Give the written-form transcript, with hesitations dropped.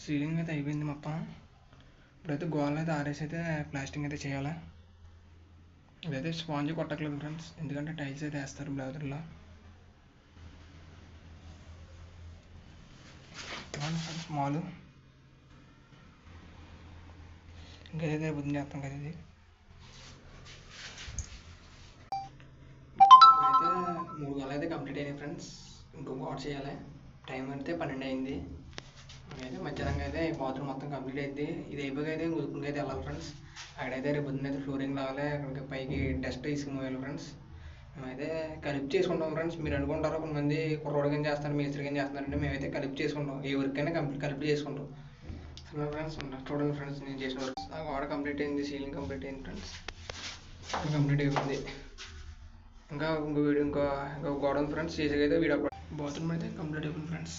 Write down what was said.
Ceiling అయితే అయిపోయింది మొత్తం. ఇప్పుడైతే గోడలు అయితే ఆరేసి అయితే ప్లాస్టింగ్ అయితే చేయాలి. ఇదైతే స్పాంజ్ కొట్టట్లేదు ఫ్రెండ్స్, ఎందుకంటే టైల్స్ అయితే వేస్తారు బ్లౌజర్లో. ఫ్రెండ్స్ మాల్ ఇంకా అయితే బుద్ధి చేస్తాం కదా. ఇది ఇప్పుడైతే 3 గోడలు అయితే కంప్లీట్ అయినాయి ఫ్రెండ్స్. ఇంకో గోడ చేయాలి. టైం అయితే 12 అయింది. అయితే మధ్యాహ్నంగా అయితే బాత్రూమ్ మొత్తం కంప్లీట్ అయింది. ఇది అయిపోయి అయితే ఇంకొక అయితే వెళ్ళాలి ఫ్రెండ్స్. అక్కడైతే రేపు పొద్దున్న అయితే ఫ్లోరింగ్ లాగాలి, అక్కడికి పైకి డస్ట్ వేసుకుని ఫ్రెండ్స్. మేమైతే కలిపి చేసుకుంటాం ఫ్రెండ్స్. మీరు అనుకుంటారు కొంతమంది కుర్రోడిగా చేస్తారు, మేస్త్రిగా చేస్తున్నారంటే మేమైతే కలిపి చేసుకుంటాం. ఏ వర్క్ అయినా కలిపి చేసుకుంటాం. సరే ఫ్రెండ్స్, చూడండి ఫ్రెండ్స్ నేను చేసిన వర్క్. ఆ గోడ కంప్లీట్ అయింది, సీలింగ్ కంప్లీట్ అయింది ఫ్రెండ్స్. కంప్లీట్ అయిపోయింది. ఇంకో వీడియో ఇంకో గోడ ఉంది ఫ్రెండ్స్, చేసేకైతే వీడియో. బాత్రూమ్ అయితే కంప్లీట్ అయిపోయింది ఫ్రెండ్స్.